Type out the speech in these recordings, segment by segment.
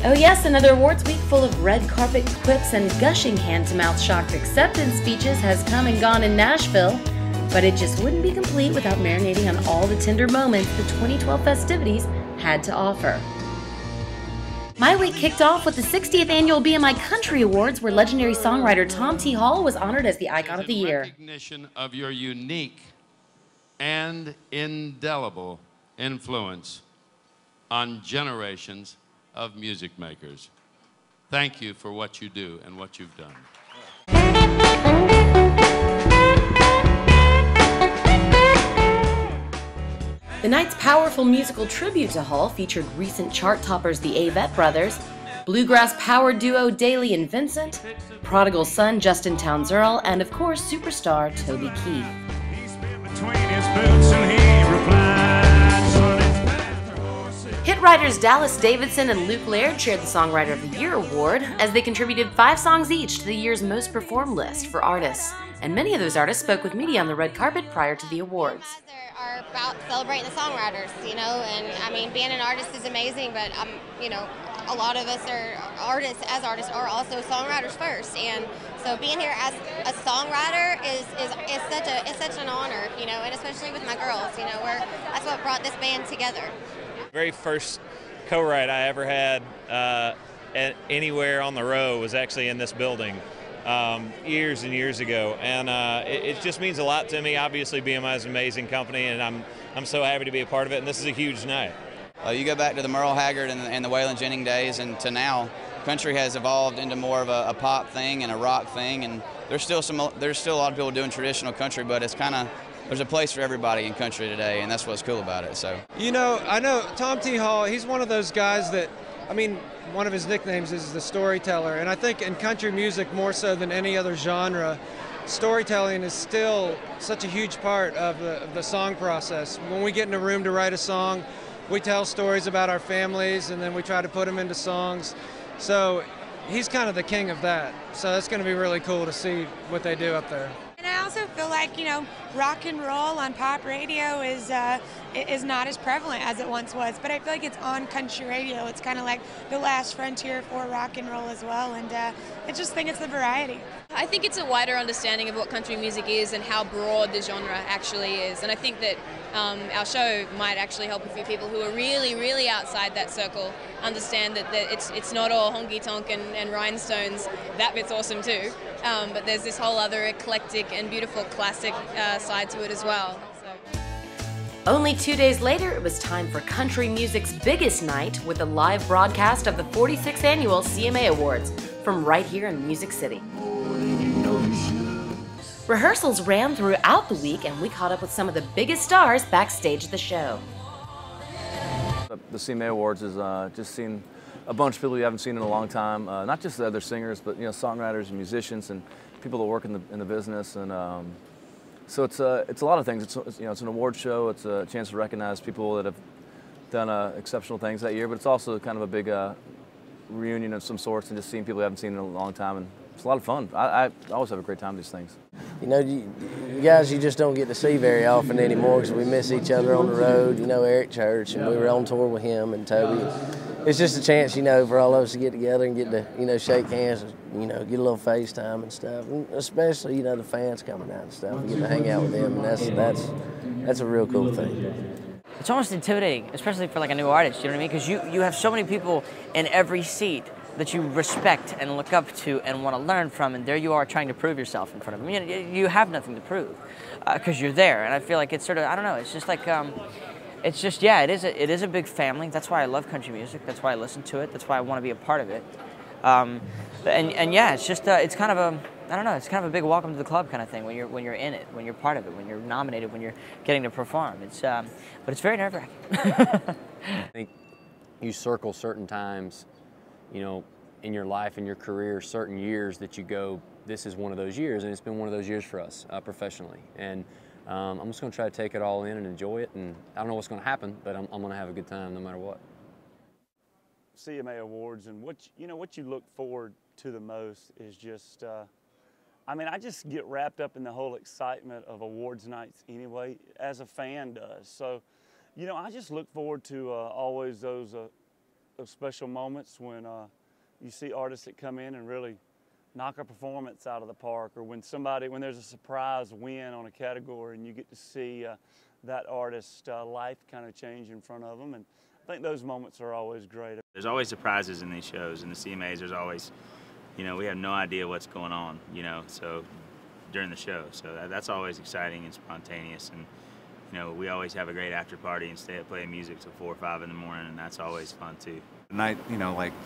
Oh yes, another awards week full of red carpet quips and gushing hand-to-mouth shocked acceptance speeches has come and gone in Nashville, but it just wouldn't be complete without marinating on all the tender moments the 2012 festivities had to offer. My week kicked off with the 60th annual BMI Country Awards, where legendary songwriter Tom T. Hall was honored as the Icon of the Year. Recognition of your unique and indelible influence on generations of music makers. Thank you for what you do and what you've done. The night's powerful musical tribute to Hall featured recent chart toppers the Avett Brothers, bluegrass power duo Daly and Vincent, prodigal son Justin Townes Earl, and of course superstar Toby Keith. Hit writers Dallas Davidson and Luke Laird shared the Songwriter of the Year award as they contributed 5 songs each to the year's most performed list for artists. And many of those artists spoke with media on the red carpet prior to the awards. Are about celebrating the songwriters, you know, and I mean, being an artist is amazing, but you know, a lot of us are artists are also songwriters first, and so being here as a songwriter is such an honor, you know, and especially with my girls, you know, that's what brought this band together. Very first co-write I ever had anywhere on the road was actually in this building. Years and years ago, and it just means a lot to me. Obviously, BMI is an amazing company, and I'm so happy to be a part of it. And this is a huge night. You go back to the Merle Haggard and the Waylon Jennings days, and to now, country has evolved into more of a pop thing and a rock thing. And there's still a lot of people doing traditional country, but it's there's a place for everybody in country today, and that's what's cool about it. So, you know, I know Tom T. Hall. He's one of those guys that, I mean, one of his nicknames is the storyteller, and I think in country music more so than any other genre, storytelling is still such a huge part of the song process. When we get in a room to write a song, we tell stories about our families, and then we try to put them into songs. So he's kind of the king of that. So it's going to be really cool to see what they do up there. And I also feel like, you know, rock and roll on pop radio is not as prevalent as it once was, but I feel like it's on country radio. It's kind of like the last frontier for rock and roll as well, and I just think it's the variety. I think it's a wider understanding of what country music is and how broad the genre actually is, and I think that our show might actually help a few people who are really, really outside that circle understand that it's not all honky-tonk and rhinestones. That bit's awesome too, but there's this whole other eclectic and beautiful classic side to it as well. So. Only 2 days later, it was time for country music's biggest night with a live broadcast of the 46th annual CMA Awards from right here in Music City. Rehearsals ran throughout the week, and we caught up with some of the biggest stars backstage at the show. The CMA Awards is just seeing a bunch of people you haven't seen in a long time, not just the other singers, but, you know, songwriters and musicians and people that work in the business, and so it's a lot of things. It's an award show. It's a chance to recognize people that have done exceptional things that year, but it's also kind of a big reunion of some sorts, and just seeing people you haven't seen in a long time, and it's a lot of fun. I always have a great time with these things. You know, you guys you just don't get to see very often anymore because we miss each other on the road. You know, Eric Church, and we were on tour with him and Toby. It's just a chance, you know, for all of us to get together and get to, you know, shake hands, and, you know, get a little FaceTime and stuff. And especially, you know, the fans coming out and stuff. We get to hang out with them, and that's a real cool thing. It's almost intimidating, especially for like a new artist, you know what I mean? Because you have so many people in every seat that you respect and look up to and want to learn from, and there you are trying to prove yourself in front of them. You have nothing to prove because you're there, and I feel like it's sort of, I don't know, it's just like, it's just, yeah, it is a big family. That's why I love country music. That's why I listen to it. That's why I want to be a part of it. And yeah, it's just, it's kind of a, I don't know, it's kind of a big welcome to the club kind of thing when you're in it, when you're part of it, when you're nominated, when you're getting to perform. It's, but it's very nerve-wracking. I think you circle certain times, you know, in your life, in your career, certain years that you go, this is one of those years, and it's been one of those years for us professionally. And I'm just going to try to take it all in and enjoy it, and I don't know what's going to happen, but I'm going to have a good time no matter what. CMA Awards, and what you look forward to the most is just, I mean, I just get wrapped up in the whole excitement of awards nights anyway, as a fan does. So, you know, I just look forward to always those those special moments when you see artists that come in and really knock a performance out of the park, or when there's a surprise win on a category and you get to see that artist's life kind of change in front of them. And I think those moments are always great. There's always surprises in these shows. In the CMAs, there's always, we have no idea what's going on, so during the show. So that's always exciting and spontaneous. And, we always have a great after party and stay up playing music till 4 or 5 in the morning, and that's always fun too. Tonight,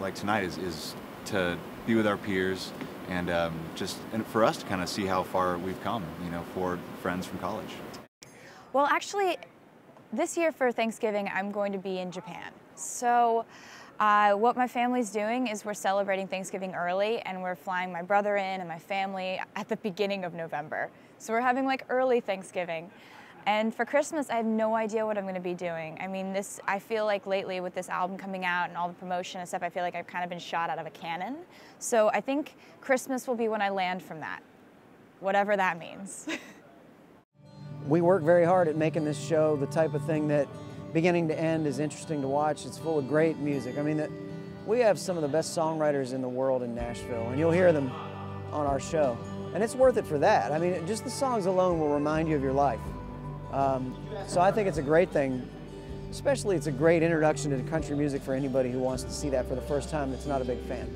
like tonight is to be with our peers and and for us to kind of see how far we've come, for friends from college. Well, actually, this year for Thanksgiving, I'm going to be in Japan. So what my family's doing is we're celebrating Thanksgiving early, and we're flying my brother in and my family at the beginning of November. So we're having like early Thanksgiving. And for Christmas, I have no idea what I'm going to be doing. I mean, I feel like lately with this album coming out and all the promotion and stuff, I feel like I've kind of been shot out of a cannon. So I think Christmas will be when I land from that, whatever that means. We work very hard at making this show the type of thing that beginning to end is interesting to watch. It's full of great music. I mean, we have some of the best songwriters in the world in Nashville, and you'll hear them on our show. And it's worth it for that. I mean, just the songs alone will remind you of your life. So I think it's a great thing. Especially, it's a great introduction to country music for anybody who wants to see that for the first time that's not a big fan.